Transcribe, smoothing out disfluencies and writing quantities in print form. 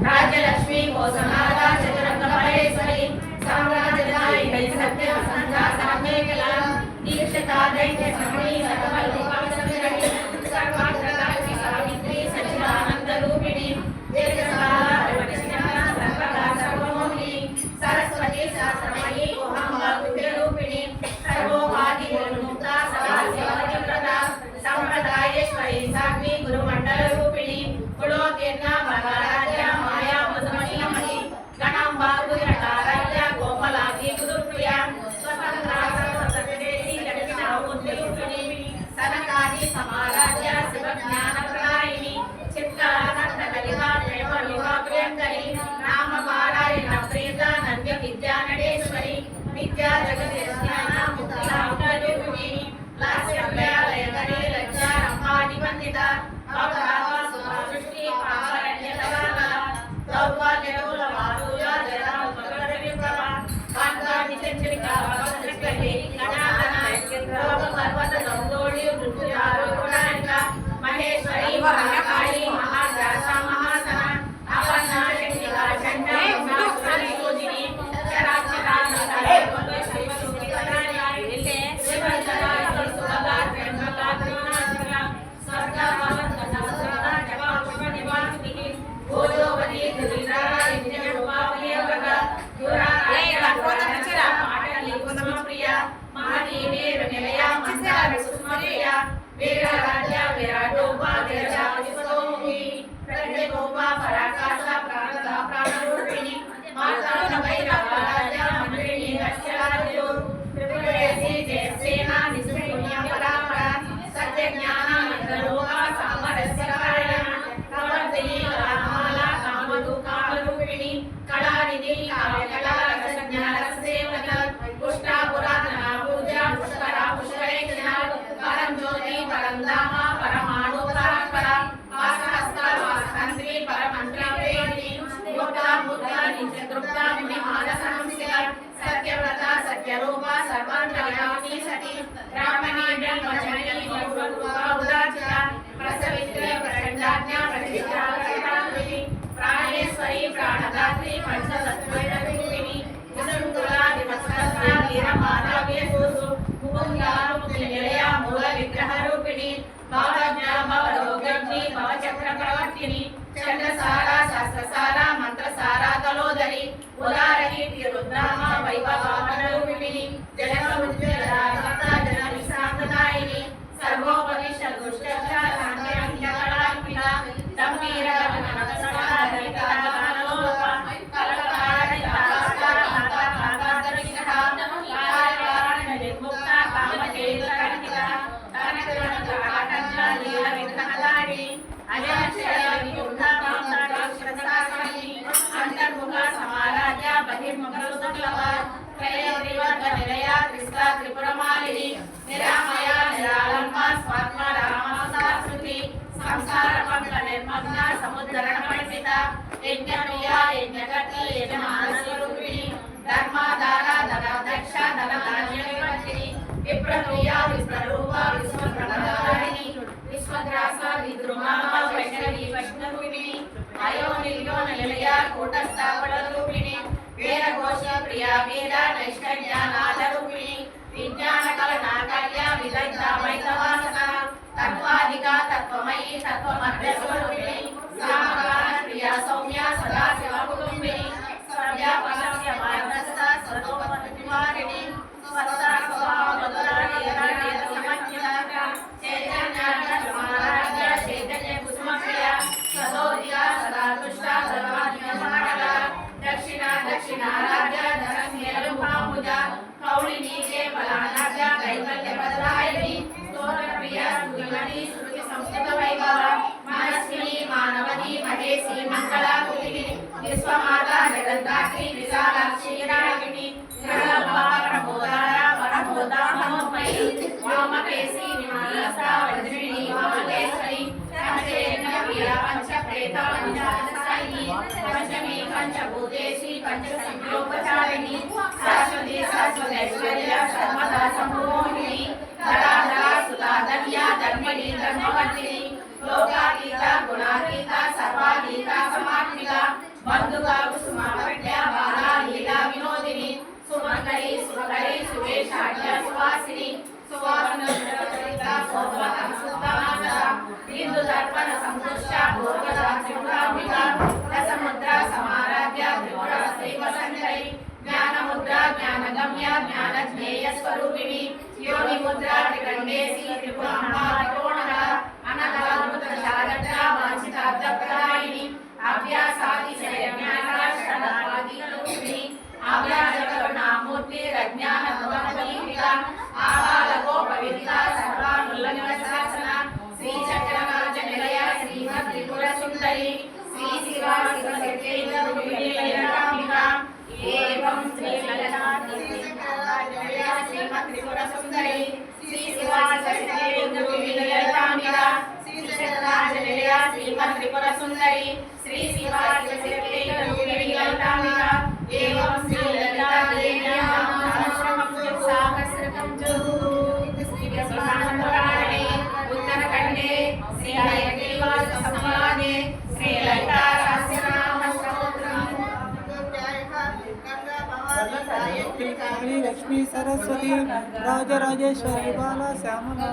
राज्यलक्ष्मी कोसमादा चतुरंग परेश्वरी साम्राज्यदायिनी सत्य संध्या साम्यकला दीक्षिता दैत्य समणी सर्वलोकविसर्जनी सर्वार्थदायिनी सावित्री सच्चिदानंद रूपिणी दीर्घकाला वरिष्ठा सर्वदा सर्वमोहिनी सरस्वती शास्त्रमयी ओहंबा रूपिणी सर्वोपाधि निर्मुक्ता सदा शिवप्रदा संप्रदायेश्वरी साग्नि गुरुमंडल रूपिणी कुलोकीर्णा महाराजा माया मधुमणि गणांबा गुजराराजा गोमलागी गुरुप्रिया स्वतंत्रा सर्वसर्वदेशी दक्षिणा उद्रूपिणी सनकादि समाराध्या शिव ज्ञान प्रदायिनी चित्तानंद कलिका प्रेम विभा प्रियंकरी नाम पारायण प्रीता नंद्य विद्या नडेश्वरी विद्या जगत ज्ञान मुक्ता रूपिणी लास्य प्रियालय करी लज्जा रम्मा निबंधिता अवतावा सुभा सृष्टि पावरण्यतवाला दौर्वाल्यरूल मारुया जरा मकर विप्रभा कांता निचंचलिका भगवद्गीता गणाधना रोग पर्वत दौडोड़ी ऋतुरारोहणानिका महेश्वरी महाकाली महाव्यासा महासना अपर्णा शक्तिका चंडा महासुरी योजिनी चराचरा नकाले बोलो श्री सुखदाया इले शिवचरा सुभगा त्र्यंबका त्रिनाशिका स्वर्गा भवन्तना सदा जपा पुष्प निवासिनी भोजोवती दुरिद्रा इंद्र रूपावली वरदा दुराराया पुराणचरा पाटली कुसुम प्रिया महानीमेर निलया मंदार सुस्मरिया वीरराज्या विराटोपा विरजा विश्वतोमुखी प्रज्ञोपा पराकाशा प्राणदा प्राणरूपिणी माता भैरवा राजा मंत्रिणी अक्षरादियो त्रिपुरेशी जयसेना निष्ठुन्या परापरा सत्य ज्ञान मंत्रोगा सामरस्य कारणा प्रवर्तिनी रामाला कामधु कामरूपिणी कलानिधि काव्यकला रसज्ञान रसदेवता पुष्टा पुरातना पूजा पुष्करा पुष्करेक्षणा परम ज्योति परम धामा परमाणु परात्परा वासहस्ता वासहंत्री परमंत्र प्रेरिणी मुक्ता मुक्ता नित्यतृप्ता मुनि मानसंस्या सत्यव्रता सत्यरूपा सर्वान्तर्यामिनी सती ब्राह्मणी ब्रह्मचारिणी बहुरूपा उदाचिता प्रसवित्री प्रचण्डाज्ञा प्रतिष्ठा प्रकटाकृति प्राणेश्वरी प्राणदात्री पंचतत्त्वरूपिणी विसुंकुला विमत्सहस्रा वीरमाधव्यसूसु मुकुन्दा मुक्तिनिलया मूल विग्रहरूपिणी भवज्ञा भवरोगग्नि भवचक्रप्रवर्तिनी चंद्रसारा शास्त्रसारा मंत्रसारा तलोदरी उदारकीर्ति रुद्रामा वैभवामरूपिणी जगदुज्ज्वला जनविश्रान्तदायिनी सर्वोपनिषद दुष्टक्षा शान्तिरङ्गकलार्पिता गम्भीरगमनमनसा धरितालोका कलकारणिता माता निर्मुक्ता कामचेतकर्तिका कनककनकाटंका लीलविघ्नहदारिणी अजयक्षय विकुण्ठा अंतर्मुखा समाराध्या बहिर्मुखरुद्रलभा त्रयत्रिवर्ग निलया त्रिस्ता त्रिपुरमालिनी निरामया निरालंबा स्वात्मा रामसास्कृति संसार पंक निर्मग्ना समुद्धरण पंडिता यज्ञप्रिया यज्ञकर्त्री यजमानस्वरूपिणी धर्माधारा धनाध्यक्ष धनधान्यविवर्तिनी विप्रप्रिया विश्वरूपा विश्वप्रदारिणी विश्वद्रासा विद्रुमा वैष्णवी वैष्णरूपिणी अयोनियोन निलया कूटस्था पटरूपिणी वीरघोष प्रिया वीर नैष्कर्या नादरूपिणी विज्ञान कलना कल्या विदग्धा वैतवासना तत्वाधिका तत्वमयी तत्वमध्यस्वरूपिणी सामगान प्रिया सौम्या सदा शिवकुटुम्बिनी सर्व्या पशव्य मार्गस्था सर्वोपनिवारिणी स्वस्ता स्वभावमधुरा नीलराज्यसमन्विता चैतन्या समाराध्या चैतन्य कुसुमप्रिया सदोदिया सदा तुष्टा सर्वाधिकमानला दक्षिणा दक्षिणाराध्या धरण्यरूपाम्बुजा कौलिनी केवलानाध्या कैवल्यप्रदायिनी स्तोत्रप्रिया स्तुतिमती श्रुति संस्कृत वैभवा मनस्विनी मानवती महेशी मंगलाकुलिनी विश्वमाता जगद्धात्री विशालाक्षी रागिनी जगदम्बा परमोदारा परमोदा मनोमयी वामकेशी विमलस्था वज्रिणी वामकेश्वरी पंचेन्द्र प्रिया पंचप्रेता पंचादशायिनी पंचमी पंचभूतेशी पंचसंयोपचारिणी शाश्वती शाश्वतैश्वर्या सर्वदा सम्मोहिनी धराधरा सुधा धन्या धर्मिणी धर्मवर्तिनी लोकातीता गुणातीता सर्वा బంధుగా కుసుమాభట్య బాలా లీలా వినోదిని సుమంగళి సుభకరి సువేషాఢ్య సువాసిని సువాసన చరిత శోభన సుత్తమాస బిందు దర్పణ సంతుష్ట పూర్వద త్రిపురాంబిక రసముద్ర సమారాధ్య త్రిపుర శైవ సంకరి జ్ఞానముద్ర జ్ఞానగమ్య జ్ఞానజ్ఞేయ స్వరూపిణి యోని ముద్ర త్రికండేసి త్రిపురాంబా త్రికోణగ అనగాద్భుత శారద్ర వాంఛితార్థ ప్రదాయిని అభ్యాసాతిశయ జ్ఞానాష్టపాదిని అవ్యాజకరుణామూర్తి రజ్ఞాన భవనీవిక ఆబాలగోపవిదిత సర్వానుల్లనివశాసన శ్రీ చక్రరాజ నిలయ శ్రీమద్ త్రిపుర సుందరి శ్రీ శివా శివశక్తేంద్ర విజయరామిక ఏవం శ్రీ లలితా నిలయ శ్రీమద్ త్రిపుర సుందరి శ్రీ శివా శివశక్తేంద్ర విజయరామిక శ్రీ చక్రరాజ నిలయ శ్రీమద్ త్రిపుర సుందరి శ్రీ శివా శివశక్తేంద్ర విజయరామిక ఏవం శ్రీ లలితా దేవ్యాః సహస్రకం జో శ్రీకృష్ణానందరాయణే ఉత్తరఖండే శ్రీ హయగ్రీవాస సంవాదే శ్రీ లలితా సహస్రనామ స్తోత్రం काली लक्ष्मी सरस्वती राजराजेश्वरी बाला श्यामला